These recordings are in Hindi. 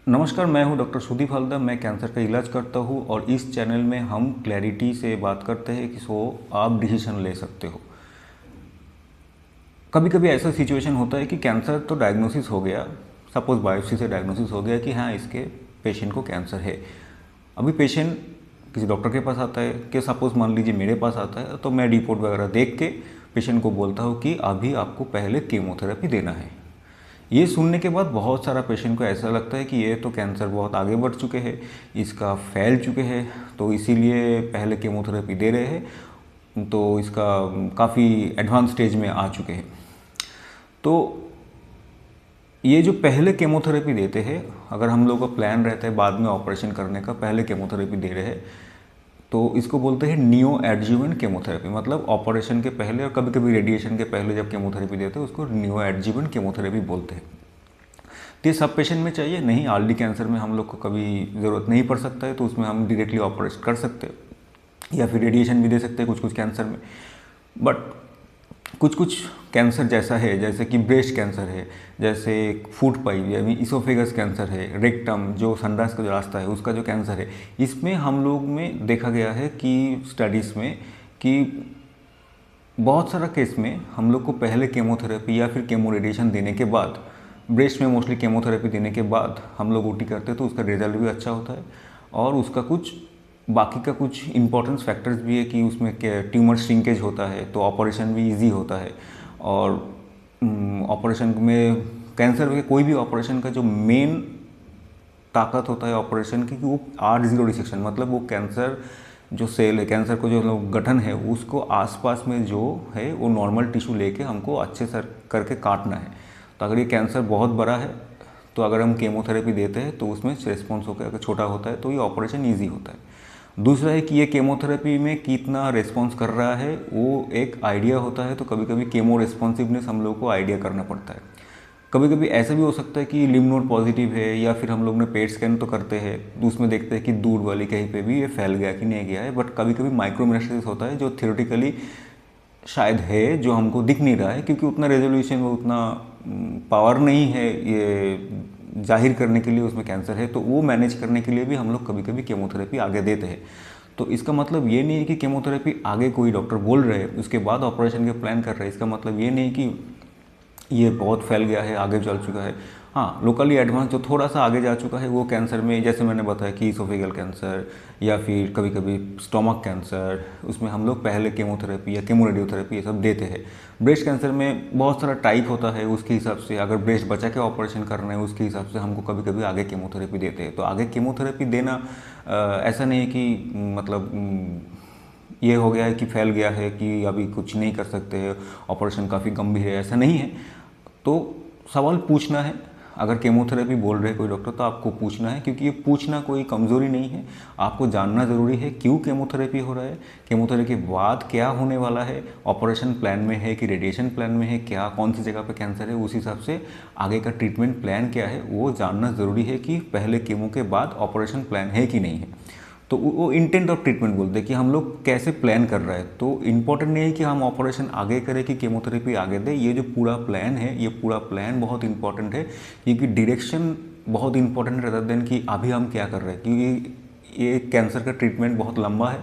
नमस्कार, मैं हूं डॉक्टर सुदीप हल्दर। मैं कैंसर का इलाज करता हूं और इस चैनल में हम क्लैरिटी से बात करते हैं कि आप डिसीजन ले सकते हो। कभी कभी ऐसा सिचुएशन होता है कि कैंसर तो डायग्नोसिस हो गया, सपोज बायोप्सी से डायग्नोसिस हो गया कि हाँ इसके पेशेंट को कैंसर है। अभी पेशेंट किसी डॉक्टर के पास आता है कि सपोज मान लीजिए मेरे पास आता है, तो मैं रिपोर्ट वगैरह देख के पेशेंट को बोलता हूँ कि अभी आपको पहले कीमोथेरेपी देना है। ये सुनने के बाद बहुत सारा पेशेंट को ऐसा लगता है कि ये तो कैंसर बहुत आगे बढ़ चुके हैं, इसका फैल चुके हैं, तो इसीलिए पहले कीमोथेरेपी दे रहे हैं, तो इसका काफ़ी एडवांस स्टेज में आ चुके हैं। तो ये जो पहले केमोथेरेपी देते हैं, अगर हम लोग का प्लान रहता है बाद में ऑपरेशन करने का, पहले केमोथेरेपी दे रहे हैं, तो इसको बोलते हैं नियो एडजुवेंट केमोथेरेपी। मतलब ऑपरेशन के पहले और कभी कभी रेडिएशन के पहले जब केमोथेरेपी देते हैं उसको नियो एडजुवेंट केमोथेरेपी बोलते हैं। तो ये सब पेशेंट में चाहिए नहीं, आरडी कैंसर में हम लोग को कभी ज़रूरत नहीं पड़ सकता है, तो उसमें हम डायरेक्टली ऑपरेट कर सकते हैं या फिर रेडिएशन भी दे सकते हैं कुछ कुछ कैंसर में। बट कुछ कुछ कैंसर जैसा है, जैसे कि ब्रेस्ट कैंसर है, जैसे फूड पाइप यानी इसोफेगस कैंसर है, रेक्टम जो संडास का जो रास्ता है उसका जो कैंसर है, इसमें हम लोग में देखा गया है कि स्टडीज़ में कि बहुत सारा केस में हम लोग को पहले केमोथेरेपी या फिर केमो रेडिएशन देने के बाद, ब्रेस्ट में मोस्टली केमोथेरेपी देने के बाद हम लोग ओटी करते हैं तो उसका रिजल्ट भी अच्छा होता है। और उसका कुछ बाकी का कुछ इंपॉर्टेंस फैक्टर्स भी है कि उसमें ट्यूमर श्रिंकेज होता है तो ऑपरेशन भी इजी होता है। और ऑपरेशन में कैंसर के कोई भी ऑपरेशन का जो मेन ताकत होता है ऑपरेशन की कि वो R0 डिसेक्शन, मतलब वो कैंसर जो सेल है, कैंसर को जो गठन है उसको आसपास में जो है वो नॉर्मल टिश्यू लेके हमको अच्छे से करके काटना है। तो अगर ये कैंसर बहुत बड़ा है तो अगर हम केमोथेरेपी देते हैं तो उसमें रिस्पॉन्स होकर अगर छोटा होता है तो ये ऑपरेशन ईजी होता है। दूसरा है कि ये केमोथेरेपी में कितना रिस्पॉन्स कर रहा है वो एक आइडिया होता है। तो कभी कभी केमो रिस्पॉन्सिवनेस हम लोग को आइडिया करना पड़ता है। कभी कभी ऐसा भी हो सकता है कि लिम्फ नोड पॉजिटिव है या फिर हम लोग ने पेट स्कैन तो करते हैं तो उसमें देखते हैं कि दूर वाली कहीं पे भी ये फैल गया कि नहीं गया है। बट कभी कभी माइक्रोमेटास्टेसिस होता है जो थियोरेटिकली शायद है, जो हमको दिख नहीं रहा है क्योंकि उतना रेजोल्यूशन व उतना पावर नहीं है ये जाहिर करने के लिए उसमें कैंसर है। तो वो मैनेज करने के लिए भी हम लोग कभी कभी केमोथेरेपी आगे देते हैं। तो इसका मतलब ये नहीं है कि केमोथेरेपी आगे कोई डॉक्टर बोल रहे हैं उसके बाद ऑपरेशन के प्लान कर रहे हैं, इसका मतलब ये नहीं कि ये बहुत फैल गया है, आगे चल चुका है। हाँ, लोकली एडवांस जो थोड़ा सा आगे जा चुका है वो कैंसर में, जैसे मैंने बताया कि इसोफेगल कैंसर या फिर कभी कभी स्टोमक कैंसर, उसमें हम लोग पहले केमोथेरेपी या केमो रेडियोथेरेपी ये सब देते हैं। ब्रेस्ट कैंसर में बहुत सारा टाइप होता है, उसके हिसाब से अगर ब्रेस्ट बचा के ऑपरेशन करना है उसके हिसाब से हमको कभी कभी आगे केमोथेरेपी देते हैं। तो आगे केमोथेरेपी देना ऐसा नहीं है कि मतलब ये हो गया है कि फैल गया है कि अभी कुछ नहीं कर सकते हैं, ऑपरेशन काफ़ी गंभीर है, ऐसा नहीं है। तो सवाल पूछना है। अगर केमोथेरेपी बोल रहे कोई डॉक्टर तो आपको पूछना है, क्योंकि ये पूछना कोई कमज़ोरी नहीं है। आपको जानना ज़रूरी है क्यों केमोथेरेपी हो रहा है, केमोथेरेपी के बाद क्या होने वाला है, ऑपरेशन प्लान में है कि रेडिएशन प्लान में है, क्या कौन सी जगह पे कैंसर है, उस हिसाब से आगे का ट्रीटमेंट प्लान क्या है वो जानना ज़रूरी है कि पहले केमो के बाद ऑपरेशन प्लान है कि नहीं है। तो वो इंटेंट ऑफ ट्रीटमेंट बोलते हैं कि हम लोग कैसे प्लान कर रहे हैं। तो इम्पॉर्टेंट नहीं है कि हम ऑपरेशन आगे करें कि केमोथेरेपी आगे दें, ये जो पूरा प्लान है ये पूरा प्लान बहुत इंपॉर्टेंट है, क्योंकि डायरेक्शन बहुत इंपॉर्टेंट रहता है कि अभी हम क्या कर रहे हैं। क्योंकि ये कैंसर का ट्रीटमेंट बहुत लंबा है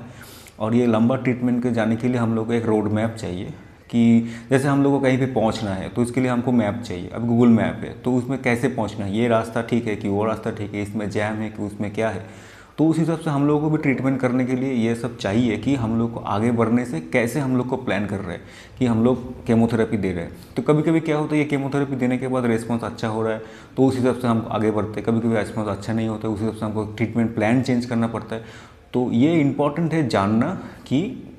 और ये लंबा ट्रीटमेंट के जाने के लिए हम लोग को एक रोड मैप चाहिए कि जैसे हम लोग को कहीं पे पहुंचना है तो इसके लिए हमको मैप चाहिए। अब गूगल मैप है तो उसमें कैसे पहुंचना है, ये रास्ता ठीक है कि वो रास्ता ठीक है, इसमें जैम है कि उसमें क्या है। तो उस हिसाब से हम लोगों को भी ट्रीटमेंट करने के लिए ये सब चाहिए कि हम लोग को आगे बढ़ने से कैसे हम लोग को प्लान कर रहे हैं कि हम लोग केमोथेरेपी दे रहे हैं। तो कभी कभी क्या होता है ये केमोथेरेपी देने के बाद रिस्पॉन्स अच्छा हो रहा है तो उस हिसाब से हम आगे बढ़ते हैं, कभी कभी रिस्पॉन्स अच्छा नहीं होता है उस हिसाब से हमको ट्रीटमेंट प्लान चेंज करना पड़ता है। तो ये इंपॉर्टेंट है जानना कि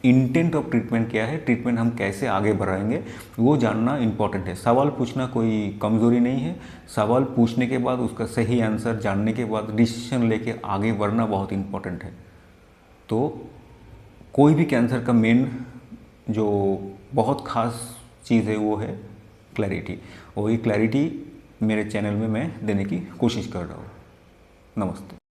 इंटेंट ऑफ ट्रीटमेंट क्या है, ट्रीटमेंट हम कैसे आगे बढ़ाएंगे वो जानना इंपॉर्टेंट है। सवाल पूछना कोई कमज़ोरी नहीं है, सवाल पूछने के बाद उसका सही आंसर जानने के बाद डिसीजन लेके आगे बढ़ना बहुत इंपॉर्टेंट है। तो कोई भी कैंसर का मेन जो बहुत ख़ास चीज़ है वो है क्लैरिटी, और ये क्लैरिटी मेरे चैनल में मैं देने की कोशिश कर रहा हूँ। नमस्ते।